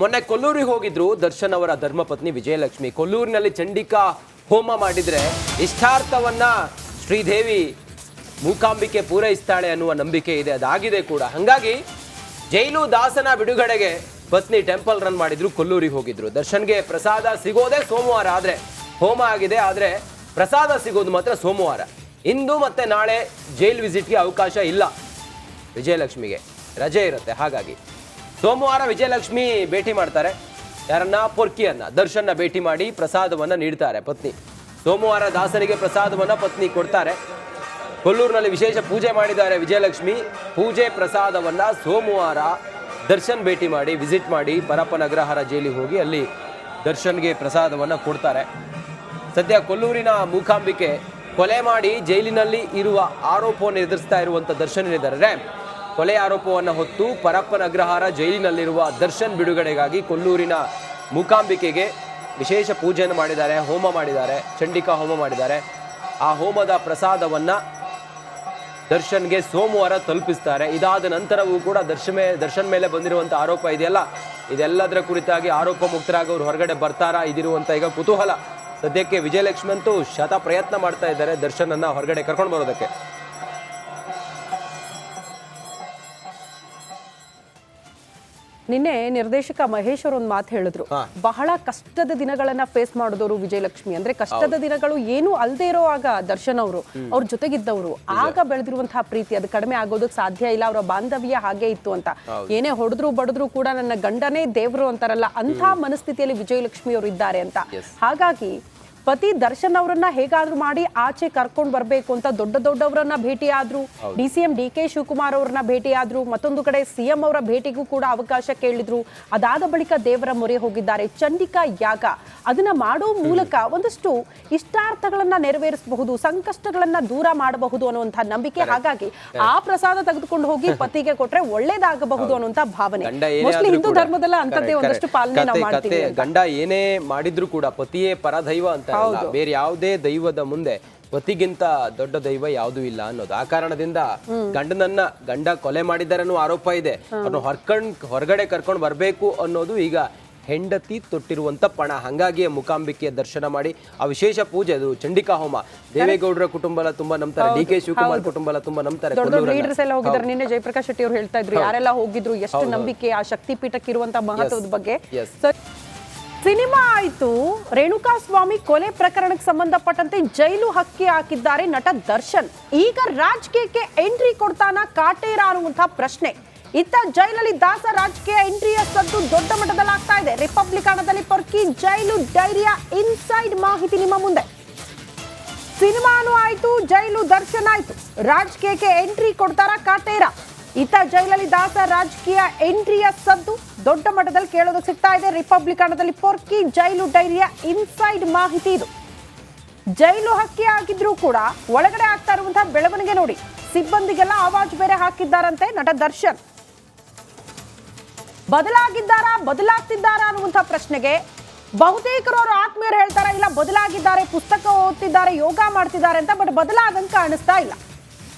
ಮೊನ್ನೆ ಕೊಲ್ಲೂರಿಗೆ ಹೋಗಿದ್ರು ದರ್ಶನ್ ಅವರ ಧರ್ಮಪತ್ನಿ ವಿಜಯಲಕ್ಷ್ಮಿ. ಕೊಲ್ಲೂರಿನಲ್ಲಿ ಚಂಡಿಕಾ ಹೋಮ ಮಾಡಿದ್ರೆ ಇಷ್ಟಾರ್ಥವನ್ನ ಶ್ರೀದೇವಿ ಮೂಕಾಂಬಿಕೆ ಪೂರೈಸ್ತಾಳೆ ಅನ್ನುವ ನಂಬಿಕೆ ಇದೆ, ಅದಾಗಿದೆ ಕೂಡ. ಹಂಗಾಗಿ ಜೈಲು ದಾಸನ ಬಿಡುಗಡೆಗೆ ಪತ್ನಿ ಟೆಂಪಲ್ ರನ್ ಮಾಡಿದ್ರು, ಕೊಲ್ಲೂರಿಗೆ ಹೋಗಿದ್ರು. ದರ್ಶನ್ಗೆ ಪ್ರಸಾದ ಸಿಗೋದೇ ಸೋಮವಾರ, ಆದ್ರೆ ಹೋಮ ಆಗಿದೆ, ಆದ್ರೆ ಪ್ರಸಾದ ಸಿಗೋದು ಮಾತ್ರ ಸೋಮವಾರ. ಇಂದು ಮತ್ತೆ ನಾಳೆ ಜೈಲ್ ವಿಸಿಟ್ಗೆ ಅವಕಾಶ ಇಲ್ಲ, ವಿಜಯಲಕ್ಷ್ಮಿಗೆ ರಜೆ ಇರುತ್ತೆ. ಹಾಗಾಗಿ ಸೋಮವಾರ ವಿಜಯಲಕ್ಷ್ಮಿ ಭೇಟಿ ಮಾಡ್ತಾರೆ ಯಾರನ್ನ, ಪೊರ್ಕಿಯನ್ನ. ದರ್ಶನ್ನ ಭೇಟಿ ಮಾಡಿ ಪ್ರಸಾದವನ್ನ ನೀಡ್ತಾರೆ ಪತ್ನಿ. ಸೋಮವಾರ ದಾಸನಿಗೆ ಪ್ರಸಾದವನ್ನ ಪತ್ನಿ ಕೊಡ್ತಾರೆ. ಕೊಲ್ಲೂರಿನಲ್ಲಿ ವಿಶೇಷ ಪೂಜೆ ಮಾಡಿದ್ದಾರೆ ವಿಜಯಲಕ್ಷ್ಮಿ. ಪೂಜೆ ಪ್ರಸಾದವನ್ನ ಸೋಮವಾರ ದರ್ಶನ್ ಭೇಟಿ ಮಾಡಿ ವಿಸಿಟ್ ಮಾಡಿ ಪರಪ್ಪನ ಅಗ್ರಹಾರ ಜೈಲಿಗೆ ಹೋಗಿ ಅಲ್ಲಿ ದರ್ಶನ್ಗೆ ಪ್ರಸಾದವನ್ನ ಕೊಡ್ತಾರೆ. ಸದ್ಯ ಕೊಲ್ಲೂರಿನ ಮೂಕಾಂಬಿಕೆ ಕೊಲೆ ಮಾಡಿ ಜೈಲಿನಲ್ಲಿ ಇರುವ ಆರೋಪವನ್ನು ಎದುರಿಸ್ತಾ ಇರುವಂತ ದರ್ಶನ್ ಏನಿದ್ದಾರೆ, ಕೊಲೆ ಆರೋಪವನ್ನು ಹೊತ್ತು ಪರಪ್ಪನ ಅಗ್ರಹಾರ ಜೈಲಿನಲ್ಲಿರುವ ದರ್ಶನ್ ಬಿಡುಗಡೆಗಾಗಿ ಕೊಲ್ಲೂರಿನ ಮೂಕಾಂಬಿಕೆಗೆ ವಿಶೇಷ ಪೂಜೆಯನ್ನು ಮಾಡಿದ್ದಾರೆ, ಹೋಮ ಮಾಡಿದ್ದಾರೆ, ಚಂಡಿಕಾ ಹೋಮ ಮಾಡಿದ್ದಾರೆ. ಆ ಹೋಮದ ಪ್ರಸಾದವನ್ನ ದರ್ಶನ್ಗೆ ಸೋಮವಾರ ತಲುಪಿಸ್ತಾರೆ. ಇದಾದ ನಂತರವೂ ಕೂಡ ದರ್ಶನ್ ಮೇಲೆ ಬಂದಿರುವಂಥ ಆರೋಪ ಇದೆಯಲ್ಲ, ಇದೆಲ್ಲದರ ಕುರಿತಾಗಿ ಆರೋಪ ಮುಕ್ತರಾಗಿ ಅವರು ಹೊರಗಡೆ ಬರ್ತಾರಾ ಇದಿರುವಂಥ ಈಗ ಕುತೂಹಲ. ಸದ್ಯಕ್ಕೆ ವಿಜಯಲಕ್ಷ್ಮಿ ಅಂತೂ ಶತ ಪ್ರಯತ್ನ ಮಾಡ್ತಾ ಇದ್ದಾರೆ ದರ್ಶನ್ ಅನ್ನ ಹೊರಗಡೆ ಕರ್ಕೊಂಡು ಬರೋದಕ್ಕೆ. ನಿನ್ನೆ ನಿರ್ದೇಶಕ ಮಹೇಶ್ ಅವರು ಒಂದು ಮಾತು ಹೇಳಿದ್ರು, ಬಹಳ ಕಷ್ಟದ ದಿನಗಳನ್ನ ಫೇಸ್ ಮಾಡಿದವರು ವಿಜಯಲಕ್ಷ್ಮಿ. ಅಂದ್ರೆ ಕಷ್ಟದ ದಿನಗಳು ಏನು ಅಲ್ದೇ ಇರೋ ಆಗ ದರ್ಶನ್ ಅವರು ಅವ್ರ ಜೊತೆಗಿದ್ದವರು, ಆಗ ಬೆಳೆದಿರುವಂತಹ ಪ್ರೀತಿ ಅದು ಕಡಿಮೆ ಆಗೋದಕ್ಕೆ ಸಾಧ್ಯ ಇಲ್ಲ. ಅವರ ಬಾಂಧವ್ಯ ಹಾಗೆ ಇತ್ತು ಅಂತ. ಏನೇ ಹೊಡೆದ್ರು ಬಡದ್ರು ಕೂಡ ನನ್ನ ಗಂಡನೇ ದೇವ್ರು ಅಂತಾರಲ್ಲ, ಅಂತ ಮನಸ್ಥಿತಿಯಲ್ಲಿ ವಿಜಯಲಕ್ಷ್ಮಿ ಅವರು ಇದ್ದಾರೆ ಅಂತ. ಹಾಗಾಗಿ ಪತಿ ದರ್ಶನ್ ಅವರನ್ನ ಹೇಗಾದ್ರೂ ಮಾಡಿ ಆಚೆ ಕರ್ಕೊಂಡು ಬರ್ಬೇಕು ಅಂತ ದೊಡ್ಡವರನ್ನ ಭೇಟಿ ಆದ್ರು, DCM DK ಶಿವಕುಮಾರ್ ಅವರನ್ನ ಭೇಟಿ ಆದ್ರು, ಮತ್ತೊಂದು ಕಡೆ CM ಅವರ ಭೇಟಿಗೂ ಕೂಡ ಅವಕಾಶ ಕೇಳಿದ್ರು. ಅದಾದ ಬಳಿಕ ದೇವರ ಮೊರೆ ಹೋಗಿದ್ದಾರೆ. ಚಂಡಿಕಾ ಯಾಗ ಅದನ್ನ ಮಾಡೋ ಮೂಲಕ ಒಂದಷ್ಟು ಇಷ್ಟಾರ್ಥಗಳನ್ನ ನೆರವೇರಿಸಬಹುದು, ಸಂಕಷ್ಟಗಳನ್ನ ದೂರ ಮಾಡಬಹುದು ಅನ್ನುವಂತಹ ನಂಬಿಕೆ. ಹಾಗಾಗಿ ಆ ಪ್ರಸಾದ ತೆಗೆದುಕೊಂಡು ಹೋಗಿ ಪತಿಗೆ ಕೊಟ್ರೆ ಒಳ್ಳೇದಾಗಬಹುದು ಅನ್ನುವಂತ ಭಾವನೆ. ಮೋಸ್ಟ್ಲಿ ಹಿಂದೂ ಧರ್ಮದಲ್ಲ ಅಂತದ್ದೇ ಒಂದಷ್ಟು ಪಾಲನೆ ನಾವು ಮಾಡ್ತೀವಿ. ಗಂಡ ಏನೇ ಮಾಡಿದ್ರು ಕೂಡ ಪತಿಯೇ ಪರದೈವ ಅಂತ, ಬೇರೆ ಯಾವುದೇ ದೈವದ ಮುಂದೆ ಪತಿಗಿಂತ ದೊಡ್ಡ ದೈವ ಯಾವುದೂ ಇಲ್ಲ ಅನ್ನೋದು. ಆ ಕಾರಣದಿಂದ ಗಂಡ ಕೊಲೆ ಮಾಡಿದ್ದಾರೆ ಅನ್ನೋ ಆರೋಪ ಇದೆ. ಅವ್ರನ್ನ ಹೊರಗಡೆ ಕರ್ಕೊಂಡು ಬರ್ಬೇಕು ಅನ್ನೋದು ಈಗ ಹೆಂಡತಿ ತೊಟ್ಟಿರುವಂತ ಪಣ. ಹಂಗಾಗಿ ಮುಕಾಂಬಿಕೆಯ ದರ್ಶನ ಮಾಡಿ ಆ ವಿಶೇಷ ಪೂಜೆ, ಅದು ಚಂಡಿಕಾ ಹೋಮ. ದೇವೇಗೌಡರ ಕುಟುಂಬ ಎಲ್ಲ ತುಂಬಾ ನಂಬ್ತಾರೆ, DK ಶಿವಕುಮಾರ್ ಕುಟುಂಬ ಎಲ್ಲ ತುಂಬಾ ನಂಬ್ತಾರೆ. ಲೀಡರ್ಸ್ ಎಲ್ಲ ಹೋಗಿದ್ದಾರೆ. ನಿನ್ನೆ ಜಯಪ್ರಕಾಶ್ ಶೆಟ್ಟಿ ಅವರು ಹೇಳ್ತಾ ಇದ್ರು ಯಾರೆಲ್ಲ ಹೋಗಿದ್ರು, ಎಷ್ಟು ನಂಬಿಕೆ ಆ ಶಕ್ತಿ ಪೀಠಕ್ಕೆ ಇರುವಂತ ಮಹತ್ವದ ಬಗ್ಗೆ. ಸಿನಿಮಾ ಆಯ್ತು, ರೇಣುಕಾಸ್ವಾಮಿ ಕೊಲೆ ಪ್ರಕರಣಕ್ಕೆ ಸಂಬಂಧಪಟ್ಟಂತೆ ಜೈಲು ಹಕ್ಕಿ ಹಾಕಿದ್ದಾರೆ ನಟ ದರ್ಶನ್. ಈಗ ರಾಜಕೀಯಕ್ಕೆ ಎಂಟ್ರಿ ಕೊಡ್ತಾನ ಕಾಟೇರ ಅನ್ನುವಂತಹ ಪ್ರಶ್ನೆ. ಇತ್ತ ಜೈಲಲ್ಲಿ ದಾಸ ರಾಜಕೀಯ ಎಂಟ್ರಿಯ ಸದ್ದು ದೊಡ್ಡ ಮಟ್ಟದಲ್ಲಿ ಆಗ್ತಾ ಇದೆ. ರಿಪಬ್ಲಿಕನದಲ್ಲಿ ಪೊರ್ಕಿ ಜೈಲು ಡೈರಿಯ ಇನ್ಸೈಡ್ ಮಾಹಿತಿ ನಿಮ್ಮ ಮುಂದೆ. ಸಿನಿಮಾನು ಆಯ್ತು, ಜೈಲು ದರ್ಶನ್ ಆಯ್ತು, ರಾಜಕೀಯಕ್ಕೆ ಎಂಟ್ರಿ ಕೊಡ್ತಾರ ಕಾಟೇರ. ಇತ್ತ ಜೈಲಲ್ಲಿ ದಾಸ ರಾಜಕೀಯ ಎಂಟ್ರಿಯ ಸದ್ದು ದೊಡ್ಡ ಮಟ್ಟದಲ್ಲಿ ಕೇಳೋದಕ್ಕೆ ಸಿಗ್ತಾ ಇದೆ. ರಿಪಬ್ಲಿಕನದಲ್ಲಿ ಪೊರ್ಕಿ ಜೈಲು ಡೈರಿಯ ಇನ್ಸೈಡ್ ಮಾಹಿತಿ ಇದು. ಜೈಲು ಹಕ್ಕಿ ಆಗಿದ್ರೂ ಕೂಡ ಒಳಗಡೆ ಆಗ್ತಾ ಇರುವಂತಹ ಬೆಳವಣಿಗೆ ನೋಡಿ. ಸಿಬ್ಬಂದಿಗೆಲ್ಲ ಆವಾಜ್ ಬೇರೆ ಹಾಕಿದ್ದಾರಂತೆ ನಟ ದರ್ಶನ್. ಬದಲಾಗ್ತಿದ್ದಾರಾ ಅನ್ನುವಂತಹ ಪ್ರಶ್ನೆಗೆ ಬಹುತೇಕರು ಅವರು ಆತ್ಮೀಯರು ಹೇಳ್ತಾರೆ, ಇಲ್ಲ ಬದಲಾಗಿದ್ದಾರೆ, ಪುಸ್ತಕ ಓದ್ತಿದ್ದಾರೆ, ಯೋಗ ಮಾಡ್ತಿದ್ದಾರೆ ಅಂತ. ಬಟ್ ಬದಲಾದಂಗೆ ಕಾಣಿಸ್ತಾ ಇಲ್ಲ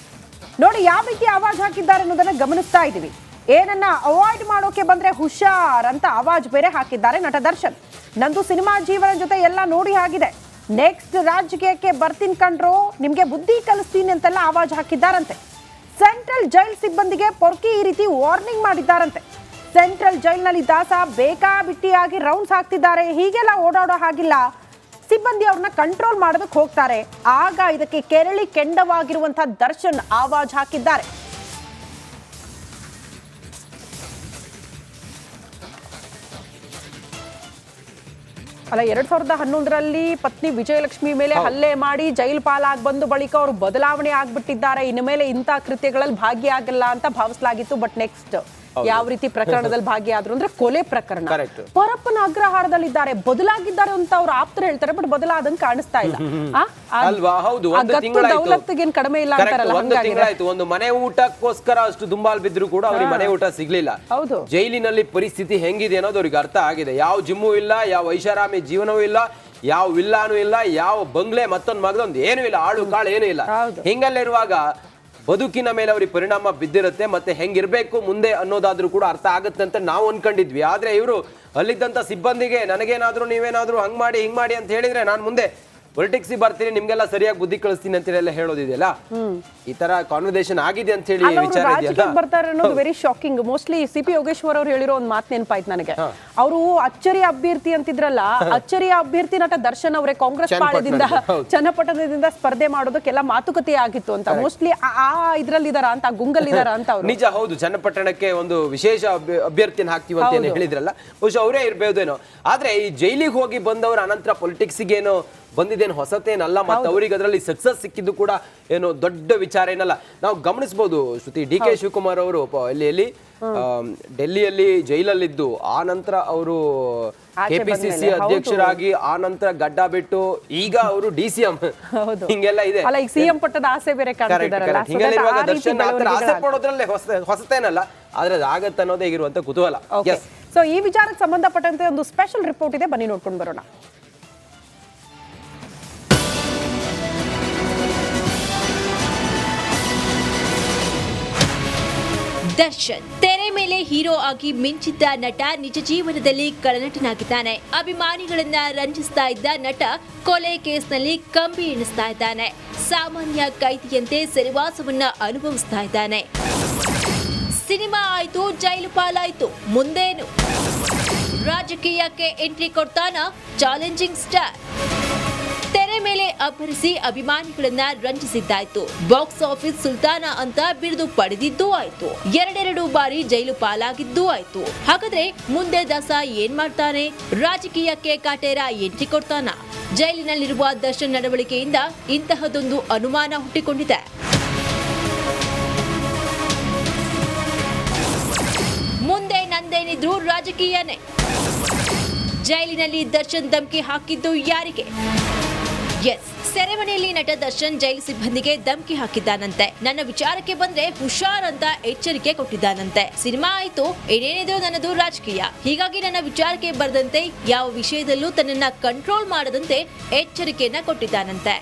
ನೋಡಿ. ಯಾವ ರೀತಿ ಆವಾಜ್ ಹಾಕಿದ್ದಾರೆ ಅನ್ನೋದನ್ನ ಗಮನಿಸ್ತಾ ಇದೀವಿ. ಏನನ್ನ ಅವಾಯ್ಡ್ ಮಾಡೋಕೆ ಬಂದ್ರೆ ಹುಷಾರ್ ಅಂತ ಆವಾಜ್ ಬೇರೆ ಹಾಕಿದ್ದಾರೆ ನಟ ದರ್ಶನ್. ನಂದು ಸಿನಿಮಾ ಜೀವನ ಜೊತೆ ಎಲ್ಲ ನೋಡಿ ಆಗಿದೆ, ನೆಕ್ಸ್ಟ್ ರಾಜಕೀಯಕ್ಕೆ ಬರ್ತೀನಿ ಕಂಡ್ರೋ, ನಿಮ್ಗೆ ಬುದ್ಧಿ ಕಲಿಸ್ತೀನಿ ಅಂತೆಲ್ಲ ಆವಾಜ್ ಹಾಕಿದ್ದಾರಂತೆ. ಸೆಂಟ್ರಲ್ ಜೈಲ್ ಸಿಬ್ಬಂದಿಗೆ ಪೊರ್ಕಿ ಈ ರೀತಿ ವಾರ್ನಿಂಗ್ ಮಾಡಿದ್ದಾರಂತೆ. ಸೆಂಟ್ರಲ್ ಜೈಲ್ನಲ್ಲಿ ದಾಸ ಬೇಕಾಬಿಟ್ಟಿಯಾಗಿ ರೌಂಡ್ಸ್ ಹಾಕ್ತಿದ್ದಾರೆ, ಹೀಗೆಲ್ಲ ಓಡಾಡೋ ಹಾಗಿಲ್ಲ, ಸಿಬ್ಬಂದಿ ಅವ್ರನ್ನ ಕಂಟ್ರೋಲ್ ಮಾಡೋದಕ್ಕೆ ಹೋಗ್ತಾರೆ. ಆಗ ಇದಕ್ಕೆ ಕೆರಳಿ ಕೆಂಡವಾಗಿರುವಂತಹ ದರ್ಶನ್ ಆವಾಜ್ ಹಾಕಿದ್ದಾರೆ. ಅಲ್ಲ, 2011ರಲ್ಲಿ ಪತ್ನಿ ವಿಜಯಲಕ್ಷ್ಮಿ ಮೇಲೆ ಹಲ್ಲೆ ಮಾಡಿ ಜೈಲು ಪಾಲಾಗಿ ಬಂದು ಬಳಿಕ ಅವರು ಬದಲಾವಣೆ ಆಗ್ಬಿಟ್ಟಿದ್ದಾರೆ. ಇನ್ನು ಮೇಲೆ ಇಂಥ ಕೃತ್ಯಗಳಲ್ಲಿ ಭಾಗಿಯಾಗಲ್ಲ ಅಂತ ಭಾವಿಸಲಾಗಿತ್ತು. ಬಟ್ ನೆಕ್ಸ್ಟ್ ಯಾವ ರೀತಿ ಪ್ರಕರಣದಲ್ಲಿ ಭಾಗಿಯಾದ್ರು ಅಂದ್ರೆ ಕೊಲೆ ಪ್ರಕರಣ. ಪರಪ್ಪನ ಅಗ್ರಹಾರದಲ್ಲಿದ್ದಾರೆ, ಬದಲಾಗಿದ್ದಾರೆ ಅಂತ ಅವ್ರು ಆಪ್ತರು ಹೇಳ್ತಾರೆ. ಬಟ್ ಬದಲಾದಂಗೆ ಕಾಣಿಸ್ತಾ ಇಲ್ಲ ಅಲ್ವಾ? ಹೌದು, ದೌಲತ್ಗೇನ್ ಕಡಿಮೆ ಇಲ್ಲ ಅಂತಾರಲ್ಲ. ಒಂದು ಮನೆ ಊಟಕ್ಕೋಸ್ಕರ ಅಷ್ಟು ದುಂಬಾಲ್ ಬಿದ್ರು ಕೂಡ ಅವ್ರಿಗೆ ಮನೆ ಊಟ ಸಿಗ್ಲಿಲ್ಲ. ಹೌದು, ಜೈಲಿನಲ್ಲಿ ಪರಿಸ್ಥಿತಿ ಹೆಂಗಿದೆ ಅನ್ನೋದು ಅವ್ರಿಗೆ ಅರ್ಥ ಆಗಿದೆ. ಯಾವ ಜಿಮ್ಮು ಇಲ್ಲ, ಯಾವ ಐಷಾರಾಮಿ ಜೀವನವೂ ಇಲ್ಲ, ಯಾವ ವಿಲ್ಲಾನು ಇಲ್ಲ, ಯಾವ ಬಂಗ್ಲೆ ಮತ್ತೊಂದು ಮಗದೊಂದು ಏನೂ ಇಲ್ಲ, ಆಳು ಕಾಳು ಏನೂ ಇಲ್ಲ. ಹಿಂಗಲ್ಲಿರುವಾಗ ಬದುಕಿನ ಮೇಲೆ ಅವ್ರಿಗೆ ಪರಿಣಾಮ ಬಿದ್ದಿರುತ್ತೆ, ಮತ್ತೆ ಹೆಂಗಿರ್ಬೇಕು ಮುಂದೆ ಅನ್ನೋದಾದ್ರೂ ಕೂಡ ಅರ್ಥ ಆಗುತ್ತೆ ಅಂತ ನಾವು ಅನ್ಕೊಂಡಿದ್ವಿ. ಆದ್ರೆ ಇವರು ಅಲ್ಲಿದ್ದಂತ ಸಿಬ್ಬಂದಿಗೆ ನನಗೇನಾದ್ರೂ ನೀವೇನಾದ್ರೂ ಹಂಗ್ ಮಾಡಿ ಹಿಂಗ್ ಮಾಡಿ ಅಂತ ಹೇಳಿದ್ರೆ ನಾನು ಮುಂದೆ ಪೊಲಿಟಿಕ್ಸ್ ಬರ್ತೀನಿ, ನಿಮ್ಗೆಲ್ಲ ಸರಿಯಾಗಿ ಬುದ್ಧಿ ಕಳಿಸ್ತೀನಿ ಅಂತ ಎಲ್ಲ ಹೇಳೋದಿದೆಯಲ್ಲ, ಈ ತರ ಕಾನ್ವರ್ಸೇಷನ್ ಆಗಿದೆ ಅಂತ ಹೇಳಿ ವಿಚಾರ ಇದೆಯಲ್ಲ, ಬರ್ತಾರೆ ಅನ್ನೋದು very shocking. Mostly CP Yogeshwar ಅವ್ರು ಹೇಳಿರೋ ಒಂದು ಮಾತು ನೆನಪಾಯ್ತು ನನಗೆ. ಅವರು ಅಚ್ಚರಿಯ ಅಭ್ಯರ್ಥಿ ಅಂತಿದ್ರಲ್ಲ, ಅಚ್ಚರಿಯ ಅಭ್ಯರ್ಥಿ ನಟ ದರ್ಶನ್ ಅವರೇ ಕಾಂಗ್ರೆಸ್ ಪಾಳ್ಯದಿಂದ ಚನ್ನಪಟ್ಟಣದಿಂದ ಸ್ಪರ್ಧೆ ಮಾಡೋದಕ್ಕೆಲ್ಲ ಮಾತುಕತೆ ಆಗಿತ್ತು ಅಂತ. ಮೋಸ್ಟ್ಲಿ ಆ ಇದ್ರಲ್ಲಿದಾರ ಅಂತ, ಗುಂಗಲ್ಲಿದಾರ ಅಂತ ಅವ್ರು. ನಿಜ, ಹೌದು. ಚನ್ನಪಟ್ಟಣಕ್ಕೆ ಒಂದು ವಿಶೇಷ ಅಭ್ಯರ್ಥಿನ ಹಾಕ್ತಿವಿ ಅಂತ ಹೇಳಿದ್ರಲ್ಲ, ಬಹುಶಃ ಅವರೇ ಇರ್ಬೋದೇನೋ. ಆದ್ರೆ ಈ ಜೈಲಿಗೆ ಹೋಗಿ ಬಂದವರು ಅನಂತರ ಪೊಲಿಟಿಕ್ಸ್ಗೇನೋ ಬಂದಿದ್ದೇನು ಹೊಸತೇನಲ್ಲ, ಮತ್ತೆ ಅವರಿಗೆ ಅದರಲ್ಲಿ ಸಕ್ಸಸ್ ಸಿಕ್ಕಿದ್ದು ಕೂಡ ಏನು ದೊಡ್ಡ ವಿಚಾರ ಏನಲ್ಲ. ನಾವು ಗಮನಿಸಬಹುದು ಶ್ರುತಿ, ಡಿ ಕೆ ಶಿವಕುಮಾರ್ ಅವರು ಎಲ್ಲಿ ಡೆಲ್ಲಿಯಲ್ಲಿ ಜೈಲಲ್ಲಿದ್ದು ಆ ನಂತರ ಅವರು ಕೆಪಿಸಿಸಿ ಅಧ್ಯಕ್ಷರಾಗಿ ಆ ನಂತರ ಗಡ್ಡ ಬಿಟ್ಟು ಈಗ ಅವರು DCM ಹಿಂಗೆಲ್ಲ ಇದೆ. ಸಿಎಂ ಪಟ್ಟದ ಆಸೆ ಬೇರೆ ಕಾಣ್ತಿದಾರಲ್ಲ, ಹಿಂಗೆಲ್ಲಿರುವಾಗ ದರ್ಶನ್ ಆಸೆ ಪಡೋದ್ರಲ್ಲೇ ಹೊಸತೇನಲ್ಲ, ಆದ್ರೆ ಅದಾಗತ್ತೆ ಅನ್ನೋದೇ ಇರುವಂತ ಕುತೂಹಲ. ಸೊ ಈ ವಿಚಾರಕ್ಕೆ ಸಂಬಂಧಪಟ್ಟಂತೆ ಒಂದು ಸ್ಪೆಷಲ್ ರಿಪೋರ್ಟ್ ಇದೆ, ಬನ್ನಿ ನೋಡ್ಕೊಂಡು ಬರೋಣ. ದರ್ಶನ್ ತೆರೆ ಮೇಲೆ ಹೀರೋ ಆಗಿ ಮಿಂಚಿದ್ದ ನಟ ನಿಜ ಜೀವನದಲ್ಲಿ ಕಳನಟನಾಗಿದ್ದಾನೆ. ಅಭಿಮಾನಿಗಳನ್ನ ರಂಜಿಸ್ತಾ ಇದ್ದ ನಟ ಕೊಲೆ ಕೇಸ್ನಲ್ಲಿ ಕಂಬಿ ಎಣಿಸ್ತಾ ಇದ್ದಾನೆ. ಸಾಮಾನ್ಯ ಕೈದಿಯಂತೆ ಸೆರೆವಾಸವನ್ನ ಅನುಭವಿಸ್ತಾ ಇದ್ದಾನೆ. ಸಿನಿಮಾ ಆಯ್ತು, ಜೈಲು ಪಾಲಾಯ್ತು, ಮುಂದೇನು? ರಾಜಕೀಯಕ್ಕೆ ಎಂಟ್ರಿ ಕೊಡ್ತಾನ ಚಾಲೆಂಜಿಂಗ್ ಸ್ಟಾರ್. ತೆರೆ ಮೇಲೆ ಅಬ್ಬರಿಸಿ ಅಭಿಮಾನಿಗಳನ್ನ ರಂಜಿಸಿದ್ದಾಯ್ತು. ಬಾಕ್ಸ್ ಆಫೀಸ್ ಸುಲ್ತಾನ ಅಂತ ಬಿರುದು ಪಡೆದಿದ್ದೂ ಆಯ್ತು. ಎರಡೆರಡು ಬಾರಿ ಜೈಲು ಪಾಲಾಗಿದ್ದೂ ಆಯ್ತು. ಹಾಗಾದ್ರೆ ಮುಂದೆ ದಾಸ ಏನ್ ಮಾಡ್ತಾನೆ? ರಾಜಕೀಯಕ್ಕೆ ಕಾಟೇರ ಎಂಟ್ರಿ ಕೊಡ್ತಾನ? ಜೈಲಿನಲ್ಲಿರುವ ದರ್ಶನ್ ನಡವಳಿಕೆಯಿಂದ ಇಂತಹದೊಂದು ಅನುಮಾನ ಹುಟ್ಟಿಕೊಂಡಿದೆ. ಮುಂದೆ ನಂದೇನಿದ್ರು ರಾಜಕೀಯನೇ. ಜೈಲಿನಲ್ಲಿ ದರ್ಶನ್ ಧಮ್ಕಿ ಹಾಕಿದ್ದು ಯಾರಿಗೆ? ಎಸ್, ಸೆರೆಮನೆಯಲ್ಲಿ ನಟ ದರ್ಶನ್ ಜೈಲು ಸಿಬ್ಬಂದಿಗೆ ಧಮ್ಕಿ ಹಾಕಿದ್ದಾನಂತೆ. ನನ್ನ ವಿಚಾರಕ್ಕೆ ಬಂದ್ರೆ ಹುಷಾರ್ ಅಂತ ಎಚ್ಚರಿಕೆ ಕೊಟ್ಟಿದ್ದಾನಂತೆ. ಸಿನಿಮಾ ಆಯ್ತು, ಏನೇನಿದ್ರು ನನ್ನದು ರಾಜಕೀಯ, ಹೀಗಾಗಿ ನನ್ನ ವಿಚಾರಕ್ಕೆ ಬರದಂತೆ ಯಾವ ವಿಷಯದಲ್ಲೂ ತನ್ನನ್ನ ಕಂಟ್ರೋಲ್ ಮಾಡದಂತೆ ಎಚ್ಚರಿಕೆಯನ್ನ ಕೊಟ್ಟಿದ್ದಾನಂತೆ.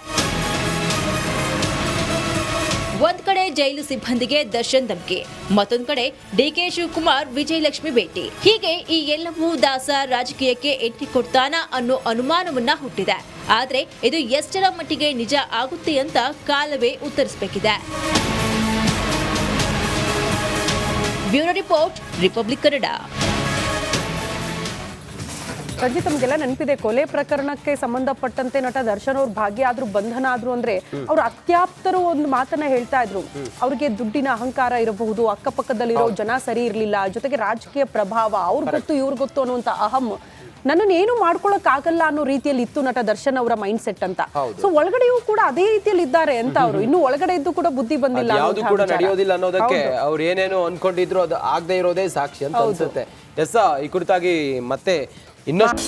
ಒಂದ್ ಕಡೆ ಜೈಲು ಸಿಬ್ಬಂದಿಗೆ ದರ್ಶನ್ ಧಮ್ಕಿ, ಮತ್ತೊಂದ್ ಕಡೆ ಡಿಕೆ ಶಿವಕುಮಾರ್ ವಿಜಯಲಕ್ಷ್ಮಿ ಭೇಟಿ. ಹೀಗೆ ಈ ಎಲ್ಲವೂ ದಾಸ ರಾಜಕೀಯಕ್ಕೆ ಎಂಟ್ರಿ ಕೊಡ್ತಾನ ಅನ್ನೋ ಅನುಮಾನವನ್ನ ಹುಟ್ಟಿದೆ. ಆದ್ರೆ ಇದು ಎಷ್ಟರ ಮಟ್ಟಿಗೆ ನಿಜ ಆಗುತ್ತೆ ಅಂತ ಕಾಲವೇ ಉತ್ತರಿಸಬೇಕಿದೆ. Bureau report, republic Kannada. Ranjit, ತಮಗೆಲ್ಲ ನೆನಪಿದೆ, ಕೊಲೆ ಪ್ರಕರಣಕ್ಕೆ ಸಂಬಂಧಪಟ್ಟಂತೆ ನಟ ದರ್ಶನ್ ಅವ್ರು ಭಾಗ್ಯ ಆದ್ರೂ, ಬಂಧನ ಆದ್ರು ಅಂದ್ರೆ ಅವ್ರ ಅತ್ಯಾಪ್ತರು ಒಂದು ಮಾತನ್ನ ಹೇಳ್ತಾ ಇದ್ರು. ಅವ್ರಿಗೆ ದುಡ್ಡಿನ ಅಹಂಕಾರ ಇರಬಹುದು, ಅಕ್ಕಪಕ್ಕದಲ್ಲಿರೋ ಜನ ಸರಿ ಇರ್ಲಿಲ್ಲ, ಜೊತೆಗೆ ರಾಜಕೀಯ ಪ್ರಭಾವ, ಅವ್ರ ಗೊತ್ತು ಇವ್ರ ಗೊತ್ತು ಅನ್ನುವಂತ ಅಹಂ, ನನ್ನನ್ನು ಏನು ಮಾಡ್ಕೊಳಕ್ ಆಗಲ್ಲ ಅನ್ನೋ ರೀತಿಯಲ್ಲಿ ಇತ್ತು ನಟ ದರ್ಶನ್ ಅವರ ಮೈಂಡ್ ಸೆಟ್ ಅಂತ. ಸೊ ಒಳಗಡೆಯೂ ಕೂಡ ಅದೇ ರೀತಿಯಲ್ಲಿ ಇದ್ದಾರೆ ಅಂತ ಅವರು. ಇನ್ನು ಒಳಗಡೆ ಇದ್ದು ಕೂಡ ಬುದ್ಧಿ ಬಂದಿಲ್ಲ, ಯಾವುದು ಕೂಡ ನಡೆಯೋದಿಲ್ಲ ಅನ್ನೋದಕ್ಕೆ ಅವ್ರು ಏನೇನೋ ಅನ್ಕೊಂಡಿದ್ರು ಅದು ಆಗದೆ ಇರೋದೇ ಸಾಕ್ಷಿ ಅಂತ ಅನ್ಸುತ್ತೆ. ಎಸ್, ಈ ಕುರಿತಾಗಿ ಮತ್ತೆ ಇನ್ನಷ್ಟು